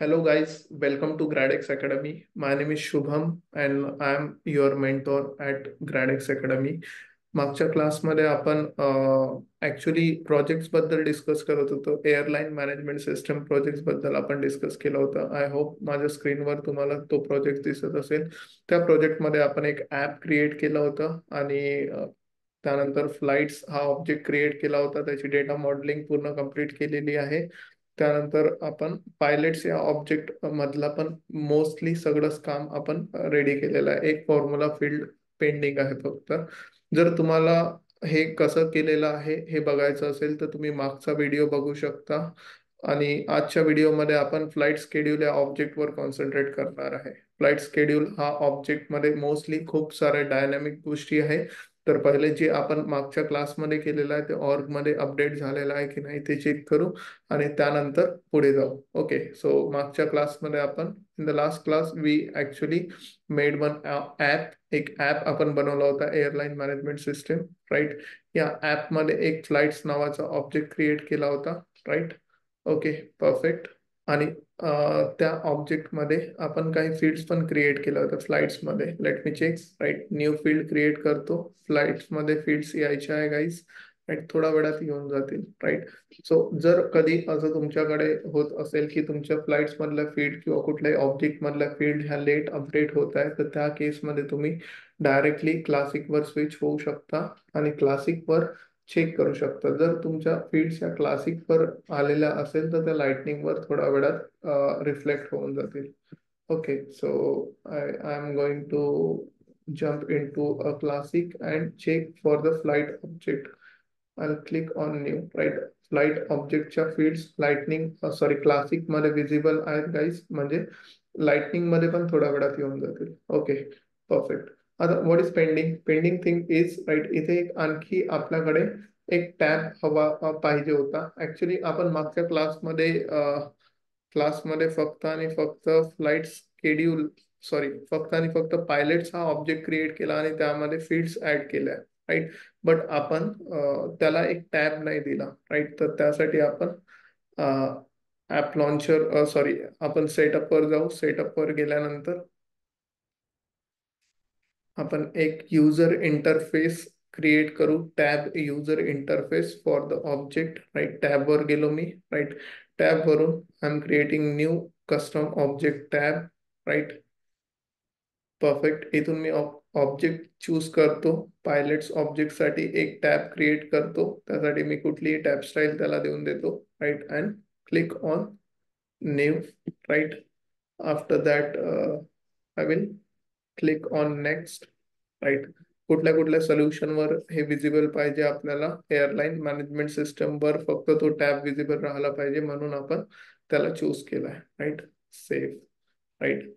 Hello guys, welcome to GradX Academy. My name is Shubham and I am your mentor at GradX Academy. मागच्या क्लासमध्ये आपण actually projects बद्दल discuss करत होतो. Airline management system projects बद्दल आपण discuss केलं होतं. आय होप माझ्या स्क्रीनवर तुम्हाला तो प्रोजेक्ट दिसत असेल. त्या प्रोजेक्टमध्ये आपण एक ऍप क्रिएट केलं होतं आणि त्यानंतर फ्लाइट्स हा ऑब्जेक्ट क्रिएट केला होता. त्याची डेटा मॉडेलिंग पूर्ण कंप्लीट केलेली आहे. त्यानंतर आपण पायलट्स या ऑब्जेक्ट मधला पण मोस्टली सगळंच काम आपण रेडी केलेलं आहे. एक फॉर्म्युला फील्ड पेंडिंग आहे फक्त. जर तुम्हाला हे कसं केलेलं आहे हे बघायचं असेल तर तुम्ही मागचा व्हिडिओ बघू शकता. आणि आजच्या व्हिडिओमध्ये आपण फ्लाइट स्केड्यूल या ऑब्जेक्टवर कॉन्सन्ट्रेट करणार आहे. फ्लाइट स्केड्यूल हा ऑब्जेक्ट मध्ये मोस्टली खूप सारे डायनॅमिक गोष्टी आहे. तर पहिले जे आपण मागच्या क्लासमध्ये केलेलं आहे ते ऑर्ग मध्ये अपडेट झालेलं आहे की नाही ते चेक करू आणि त्यानंतर पुढे जाऊ. ओके, सो मागच्या क्लासमध्ये आपण in the last class we actually made one app. एक ऍप आपण बनवला होता एअरलाईन मॅनेजमेंट सिस्टम, राईट. या ऍप मध्ये एक फ्लाइट्स नावाचा ऑब्जेक्ट क्रिएट केला होता, राईट. Okay, perfect. आणि त्या ऑब्जेक्ट मध्ये आपण काही फील्ड्स पण क्रिएट केलं होतं फ्लाइट्स मध्ये. Let me check, right. New field create करतो. फ्लाइट्स मध्ये फील्ड्स यायचे आहे गाईज, राईट. थोड्या वेळात येऊन जातील, राईट. सो जर कधी असं तुमच्याकडे होत असेल की तुमच्या फ्लाइट्स मधल्या फील्ड किंवा कुठल्याही ऑब्जेक्ट मधल्या फील्ड ह्या लेट अपडेट होत आहे तर त्या केसमध्ये तुम्ही डायरेक्टली क्लासिक वर स्विच होऊ शकता आणि क्लासिक वर चेक करू शकता. जर तुमच्या फील्ड्स या क्लासिक वर आलेल्या असेल तर त्या लाइटनिंग वर थोड्या वेळात रिफ्लेक्ट होऊन जातील. Okay, so I am going to jump into a classic and check for the flight object. I'll click on new, right. Flight ऑब्जेक्टच्या फील्ड्स लाइटनिंग सॉरी क्लासिक मध्ये विजिबल आहेत गाईज, म्हणजे लाइटनिंग मध्ये पण थोड्या वेळात येऊन जातील. Okay, perfect. आता what is pending? Pending thing is, right, इथे एक आणखी आपल्याकडे एक टॅब हवा पाहिजे होता. ऍक्च्युली आपण मागच्या क्लासमध्ये फक्त आणि फक्त फ्लाइट शेड्यूल सॉरी फक्त आणि फक्त पायलट्स हा ऑब्जेक्ट क्रिएट केला आणि त्यामध्ये फील्ड्स ऍड केल्या, राईट. बट आपण त्याला एक टॅब नाही दिला, राईट. तर त्यासाठी आपण ऍप लॉन्चर सॉरी आपण सेटअप वर जाऊ. सेटअप वर गेल्यानंतर आपण एक युजर इंटरफेस क्रिएट करू. Tab user interface for the object, right. Tab वर गेलो मी, राईट. टॅब वरून I am creating new custom object tab, right. Perfect. इथून मी ऑब्जेक्ट चूज करतो. पायलट्स ऑब्जेक्ट साठी एक टॅब क्रिएट करतो. त्यासाठी मी कुठलीही टॅब स्टाईल त्याला देऊन देतो, right. And click on new, right. After that I will click on next, right. कुठल्या कुठल्या सोल्युशनवर हे विजिबल पाहिजे आपल्याला? एअरलाईन मॅनेजमेंट सिस्टम वर फक्त तो टॅब विजिबल राहिला पाहिजे म्हणून आपण त्याला चूज केलाय, राईट. Save, right.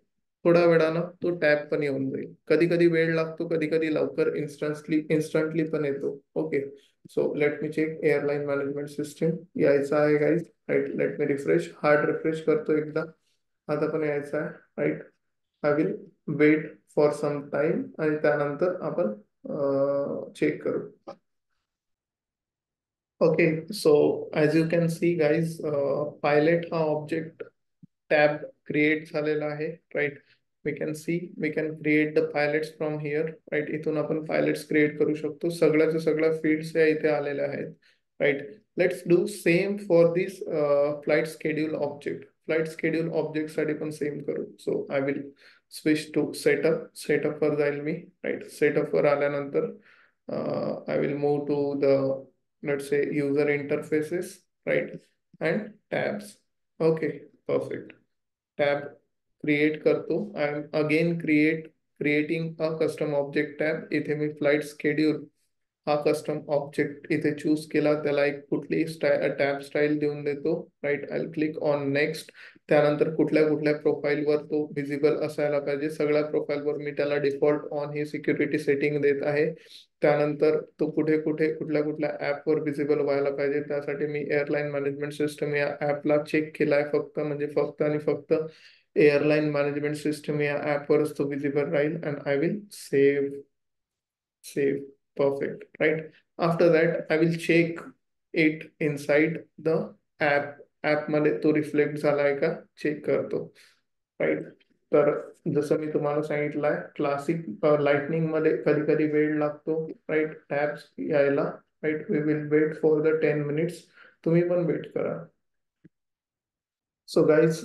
थोड्या वेळानं तो टॅब पण येऊन जाईल. कधी कधी वेळ लागतो, कधी कधी लवकर इन्स्टंटली पण येतो. Okay, so let me check. Airline management system यायचा आहे guys, right. Let me refresh, hard refresh करतो एकदा. आता पण यायचा आहे, right. I will wait for some time आणि त्यानंतर आपण चेक करू. Okay, so as you can see guys, pilot हा ऑब्जेक्ट टॅब क्रिएट झालेला आहे, right. We can see we can create the pilots from here, right. इथून आपण pilots create करू शकतो. सगळ्याच्या सगळ्या फील्ड्स या इथे आलेल्या आहेत, right. Let's do same for this flight schedule object. Flight schedule object साठी पण सेम करू. So I will switch to setup. Setup वर जाईल मी, राईट. सेटअप वर आल्यानंतर I will move to the let's say user interfaces, right, and tabs. Okay, perfect. Tab create करतो. I am again creating a custom object tab. इथे मी flight schedule हा custom object इथे चूज केला. त्याला एक कुठली टॅब स्टाईल देऊन देतो, right. I click on next. त्यानंतर कुठल्या कुठल्या प्रोफाईलवर तो विजिबल असायला पाहिजे. सगळ्या प्रोफाईलवर मी त्याला default on he security setting देत आहे. त्यानंतर तो कुठे कुठे कुठल्या कुठल्या ऍपवर विजिबल व्हायला पाहिजे त्यासाठी मी एअरलाईन मॅनेजमेंट सिस्टम या ऍपला चेक केलाय फक्त, म्हणजे फक्त आणि फक्त एअरलाईन मॅनेजमेंट सिस्टम या ऍपवरच तो विजिबल राहील. And I will save, perfect, right. After that I will check it inside the app app मध्ये तो रिफ्लेक्ट झालाय का चेक करतो, राईट. तर जसं मी तुम्हाला सांगितलंय, क्लासिक लाइटनिंग मध्ये कधी कधी वेळ लागतो, राईट, टॅब्स यायला, right. We will wait for the 10 minutes. तुम्ही पण वेट करा. So guys,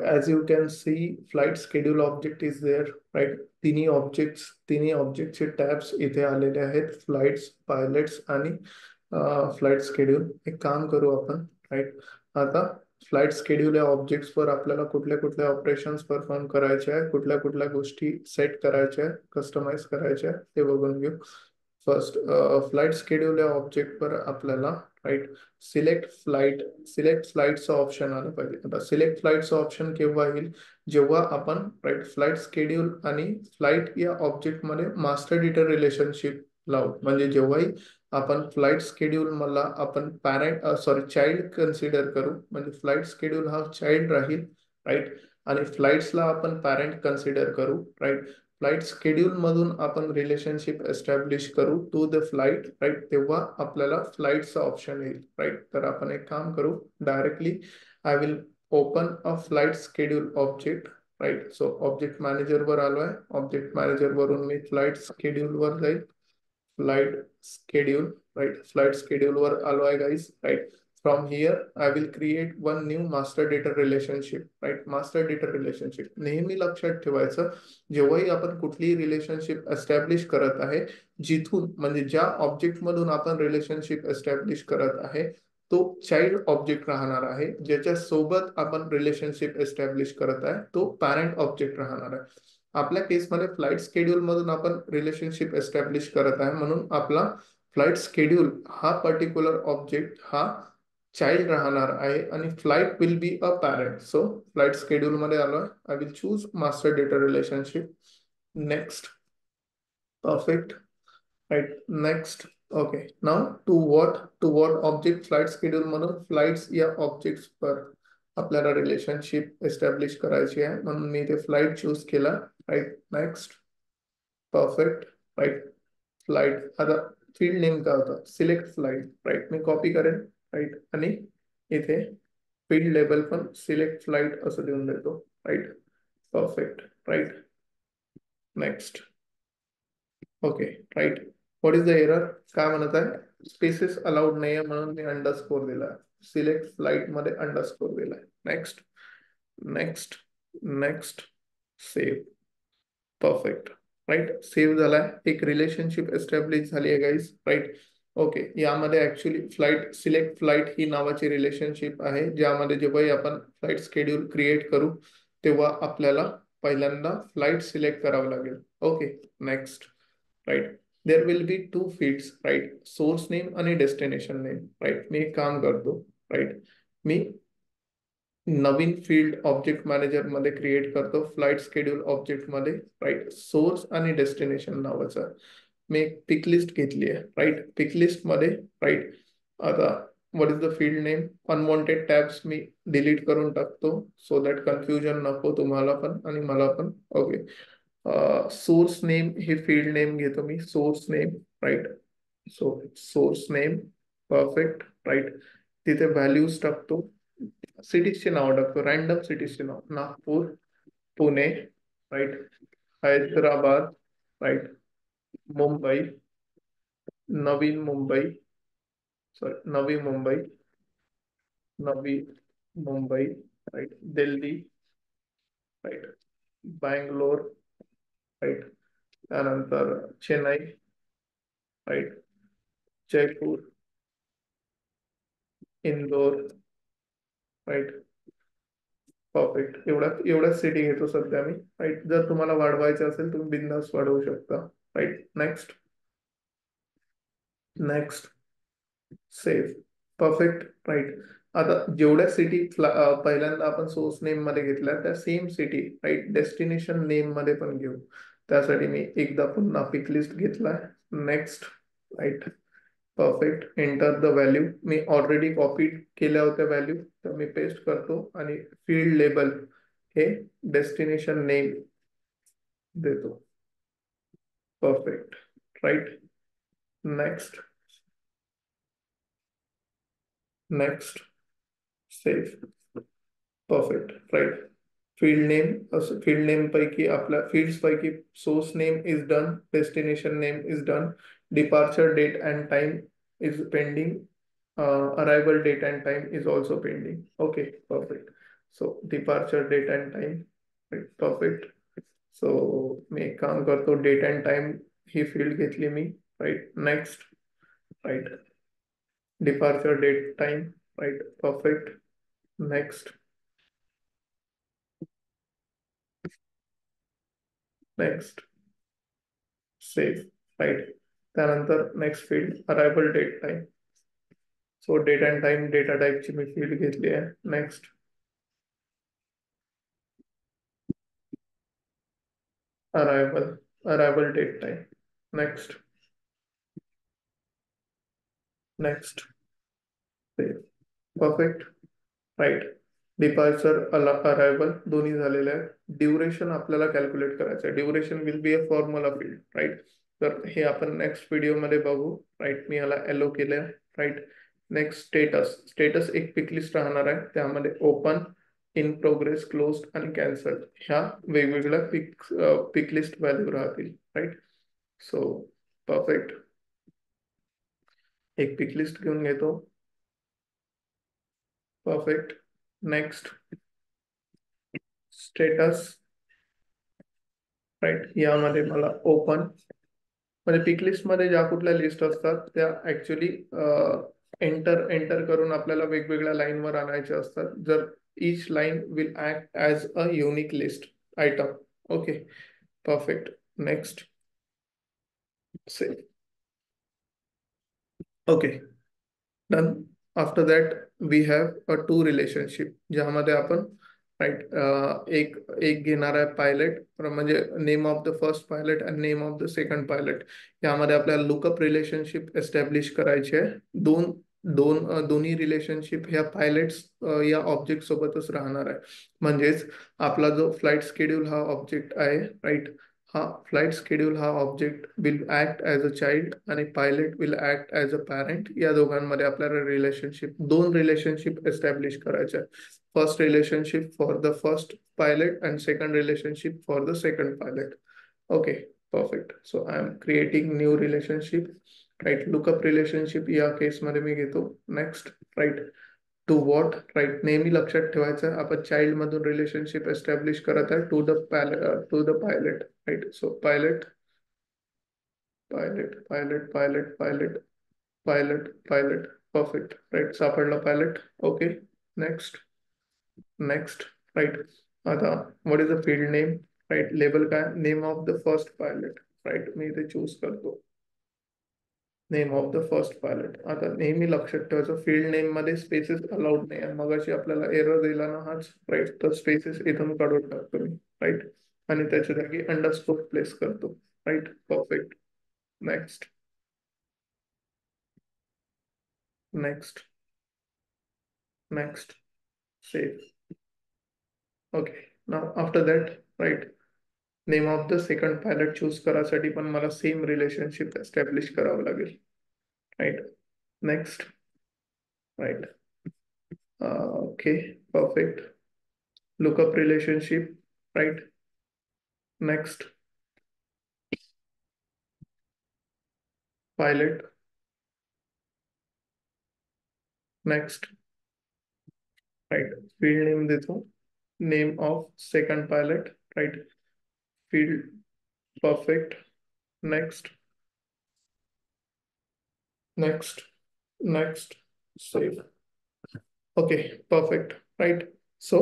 as you can see, flight schedule object is there, right? तिन्ही ऑब्जेक्टचे टॅब्स इथे आलेले आहेत, फ्लाइट्स, पायलट्स आणि फ्लाइट स्केड्यूल. एक काम करू आपण, राईट. आता फ्लाइट स्केड्यूल या ऑब्जेक्ट्सवर आपल्याला कुठल्या कुठल्या ऑपरेशन्स परफॉर्म करायचे आहे, कुठल्या कुठल्या गोष्टी सेट करायच्या आहेत, कस्टमाइज करायच्या आहेत, ते बघून घेऊ. फर्स्ट, फ्लाइट स्केड्यूल या ऑब्जेक्टवर आपल्याला, राईट, सिलेक्ट फ्लाइटचं ऑप्शन आलं पाहिजे. आता सिलेक्ट फ्लाइटचं ऑप्शन केव्हा येईल, जेव्हा आपण, राईट, फ्लाइट स्केड्यूल आणि फ्लाइट या ऑब्जेक्ट मध्ये मास्टर डेटा रिलेशनशिप लावू. म्हणजे जेव्हाही आपण फ्लाइट स्केड्यूल मला आपण पॅरेंट चाइल्ड कन्सिडर करू, म्हणजे फ्लाइट स्केड्यूल हा चाइल्ड राहील, राईट, आणि फ्लाइट्सला आपण पॅरेंट कन्सिडर करू, राईट. फ्लाइट स्केड्यूल मधून आपण रिलेशनशिप एस्टॅब्लिश करू टू द फ्लाइट, राईट, तेव्हा आपल्याला फ्लाइटचा ऑप्शन येईल, राईट. तर आपण एक काम करू, directly I will open a flight schedule object, right. So object manager वर आलोय, ऑब्जेक्ट मॅनेजर वरून मी फ्लाइट स्केड्यूल वर जाईल, flight schedule, right, flight schedule वर आलो आहे guys, right. From here I will create one new master data relationship, right. Master data relationship नेहमी लक्षात ठेवायचं, जेव्हाही आपण कुठलीही रिलेशनशिप एस्टॅब्लिश करत आहे, जिथून म्हणजे ज्या ऑब्जेक्ट मधून आपण रिलेशनशिप एस्टॅब्लिश करत आहे, तो चाइल्ड ऑब्जेक्ट राहणार आहे. ज्याच्या सोबत आपण रिलेशनशिप एस्टॅब्लिश करत आहे, तो पॅरेंट ऑब्जेक्ट राहणार आहे. आपल्या केसमध्ये फ्लाइट स्केड्यूल मधून आपण रिलेशनशिप एस्टॅब्लिश करत आहे, म्हणून आपला फ्लाइट स्केड्यूल हा पर्टिक्युलर ऑब्जेक्ट हा चाइल्ड राहणार आहे आणि flight will be a parent. So flight schedule मध्ये आलोय, I will choose master data relationship. Next, perfect, right. Next, okay. Now to what object flight schedule म्हणून फ्लाइट्स या objects पर आपल्याला रिलेशनशिप एस्टॅब्लिश करायची आहे, म्हणून मी इथे फ्लाइट चूज केला, right. Next, perfect, right. Flight, आता फील्ड नेम काय होतं, सिलेक्ट फ्लाइट, राईट. मी कॉपी करेन, राईट, आणि इथे फील्ड लेबल पण सिलेक्ट फ्लाइट असं देऊन देतो, right. Perfect, right. Next, okay, right. What is the error, काय म्हणत आहे, स्पेसेस अलाउड नाहीये म्हणून मी अंडरस्कोर दिलाय, सिलेक्ट फ्लाइट मध्ये अंडरस्कोर दिलाय. Next, next, next, save. Perfect, right. Save झालाय, एक रिलेशनशिप एस्टॅब्लिश झाली आहे गाईज, राईट. ओके, यामध्ये ऍक्च्युली फ्लाइट, सिलेक्ट फ्लाइट ही नावाची रिलेशनशिप आहे, ज्यामध्ये जेव्हाही आपण फ्लाइट स्केड्यूल क्रिएट करू, तेव्हा आपल्याला पहिल्यांदा फ्लाइट सिलेक्ट करावं लागेल. Okay, next, right. There will be two fields, right, source name आणि डेस्टिनेशन नेम, राईट. मी एक काम करतो, राईट, मी नवीन फील्ड ऑब्जेक्ट मॅनेजर मध्ये क्रिएट करतो, फ्लाइट स्केड्यूल ऑब्जेक्ट मध्ये, राईट. सोर्स आणि डेस्टिनेशन नावाचा मी एक पिक लिस्ट घेतली आहे, राईट. पिक लिस्ट मध्ये, राईट. आता what is the field name, unwanted tabs मी डिलीट करून टाकतो, सो दॅट कन्फ्युजन नको तुम्हाला पण आणि मला पण. ओके, सोर्स नेम हे फील्ड नेम घेतो मी, source name, right. So source name, perfect, right. तिथे व्हॅल्यूज टाकतो, सिटीजचे नाव टाकतो, रॅन्डम सिटीजचे नाव, नागपूर, पुणे, राईट, हैदराबाद, राईट, मुंबई, नवीन Mumbai, sorry, Navi Mumbai, Navi Mumbai, right, Delhi, right, Bangalore, right, त्यानंतर Chennai, right, Jaipur, Indore, right. Perfect, एवढ्या सिटी घेतो सध्या मी, राईट. जर तुम्हाला वाढवायचं असेल तुम्ही बिंदास वाढवू शकता, right. Next, next, save. Perfect, right. आता जेवढ्या सिटी पहिल्यांदा आपण सोर्स नेम मध्ये घेतल्या, त्या same city, right, destination name मध्ये पण घेऊ. त्यासाठी मी एकदा पुन्हा पिक लिस्ट घेतलाय. Next, right. Perfect, enter the value, मी ऑलरेडी कॉपी केल्या होत्या व्हॅल्यू, तर मी पेस्ट करतो आणि फील्ड लेबल हे डेस्टिनेशन नेम देतो. Perfect, right. Next, next, save. Perfect. Right. Field name, field name पैकी आपल्या फील्ड्स पैकी source name is done, destination name is done, departure date and time is pending, arrival date and time is also pending. Okay, perfect. So departure date and time. Perfect. So मी एक काम करतो, date and time ही field घेतली मी. Right. Next. Right. Departure date time. Right. Perfect. Next. Next. Save. Right. त्यानंतर next field arrival date time. So date and time data टाइपची मी फील्ड घेतली आहे. Next. Arrival. Arrival date time. Next. Next. Perfect. Right. Departure arrival दोन्ही झालेले आहेत. Duration आपल्याला calculate करायचं आहे. Duration will be a formula field. Right. तर हे आपण नेक्स्ट व्हिडिओमध्ये बघू. राईट. मी याला एलो केले. राईट. Next status. स्टेटस एक पिक लिस्ट राहणार आहे. त्यामध्ये ओपन, इन प्रोग्रेस, क्लोज आणि कॅन्सल ह्या वेगवेगळ्या पिक लिस्ट व्हॅल्यू राहतील. राईट. So perfect. एक पिक लिस्ट घेऊन घेतो. परफेक्ट. नेक्स्ट. स्टेटस. राईट. यामध्ये मला ओपन, म्हणजे पिक लिस्ट मध्ये ज्या कुठल्या लिस्ट असतात त्या ऍक्च्युली एंटर एंटर करून आपल्याला वेगवेगळ्या लाईन वर आणायच्या असतात. जर each line will act as a unique list item. Okay, perfect. Next. Save. Okay, done. After that we have a two relationship ज्यामध्ये आपण राईट एक एक घेणार आहे पायलट, म्हणजे name of the first pilot आणि name of the second pilot. यामध्ये आपल्याला लुकअप रिलेशनशिप एस्टॅब्लिश करायची आहे. दोन दोन्ही रिलेशनशिप ह्या पायलट्स या ऑब्जेक्ट सोबतच राहणार आहे. म्हणजेच आपला जो फ्लाइट स्केड्यूल हा ऑब्जेक्ट आहे. राईट. हा फ्लाइट स्केड्यूल हा object will act as a child आणि pilot will act as a parent. या दोघांमध्ये आपल्याला रिलेशनशिप, दोन रिलेशनशिप एस्टॅब्लिश करायचे आहे. First relationship for the first pilot and second relationship for the second pilot. Okay, perfect. So I am creating new relationship. Right. Lookup relationship या केसमध्ये मी घेतो. Next. Right. To what. Right. नेहमी लक्षात ठेवायचं आपण चाइल्ड मधून रिलेशनशिप एस्टॅब्लिश करत आहे to the pilot. Right. So pilot, pilot, pilot, pilot, pilot, pilot, pilot. Perfect. Right. सापडला pilot. Okay. Next. Next. Right. आता what is the field name. Right. Label काय, name of the first pilot. Right. मी इथे choose करतो name of the first pilot. आता नेहमी लक्षात ठेवायचं फील्ड नेम मध्ये स्पेसेस अलाउड नाही आहे. मगाशी आपल्याला एरर दिला ना हाच. राईट. तर स्पेसेस इथून काढून टाकतो मी. राईट. आणि त्याच्या जागी अंडरस्कोर प्लेस करतो. Right. Perfect. Next. Next. Next. Save. Okay. नाव after that. Right. Name of the second pilot choose करासाठी पण मला सेम रिलेशनशिप एस्टॅब्लिश करावं लागेल. Right. Next. Right. Okay, perfect. Lookup relationship. Right. Next. Pilot. Next. Right. Field name देतो, name of second pilot. Right. Field. Perfect. Next. Next. Next. Save. Okay, perfect. Right. So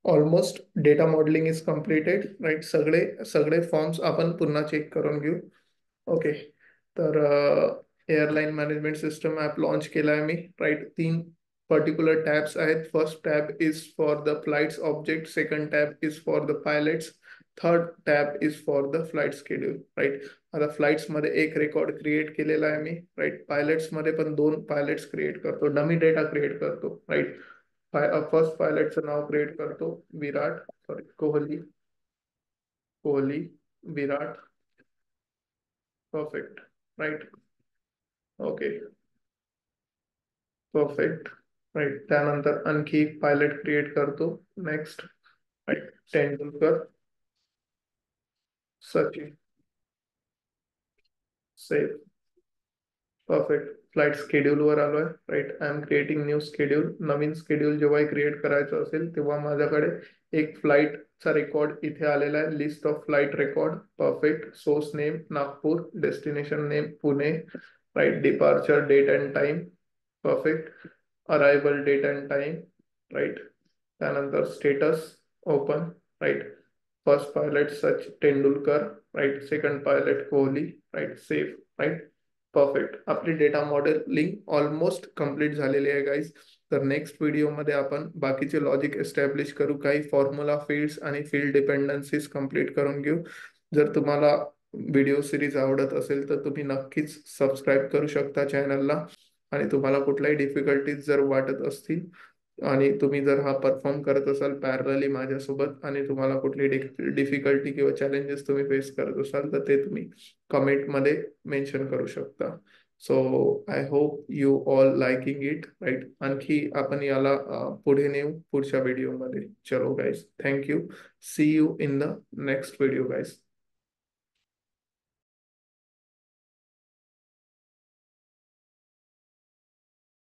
almost data modelling is completed. Right. सगळे सगळे forms आपण पुन्हा check करून घेऊ. ओके. तर airline management system app launch केला आहे मी. राईट. तीन पर्टिक्युलर टॅब्स आहेत. First tab is for the flights object, second tab is for the pilots, third tab is for the flight schedule. Right. आता फ्लाइट्स मध्ये एक रेकॉर्ड क्रिएट केलेला आहे मी. राईट. पायलट्स मध्ये पण दोन पायलट्स क्रिएट करतो, डमी डेटा क्रिएट करतो. राईट. फर्स्ट पायलटचं नाव क्रिएट करतो, Virat, sorry Kohli. Kohli. Virat. Perfect. Right. Okay. Perfect. Right. त्यानंतर आणखी एक पायलट क्रिएट करतो. Next. Right. Tendulkar, Sachin, save. Perfect. Flight schedule वर आलोय. राईट. I am creating new schedule. नवीन शेड्यूल जेव्हा क्रिएट करायचं असेल तेव्हा माझ्याकडे एक फ्लाईटचा रेकॉर्ड इथे आलेला आहे. List of flight record. Perfect. Source name Nagpur, destination name Pune. Right. Departure date and time. Perfect. Arrival date and time. Right. त्यानंतर status open. Right. First pilot Sachin Tendulkar. Right. Second pilot Kohli. Right. Save. Right. Perfect. आपली data modelling almost complete झालेली आहे guys. तर next व्हिडिओमध्ये आपण बाकीचे logic establish करू, काही फॉर्म्युला फील्ड्स आणि फील्ड डिपेंडन्सीज कम्प्लीट करून घेऊ. जर तुम्हाला व्हिडिओ सिरीज आवडत असेल तर तुम्ही नक्कीच सबस्क्राईब करू शकता चॅनलला. आणि तुम्हाला कुठल्याही डिफिकल्टीज जर वाटत असतील आणि तुम्ही जर हा परफॉर्म करत असाल पॅरलली माझ्यासोबत आणि तुम्हाला कुठली डिफिकल्टी किंवा चॅलेंजेस तुम्ही फेस करत असाल तर ते तुम्ही कमेंटमध्ये मेन्शन करू शकता. So I hope you all liking it. Right. आणखी आपण याला पुढे नेऊ पुढच्या व्हिडिओमध्ये. चलो guys, thank you. See you in the next video guys.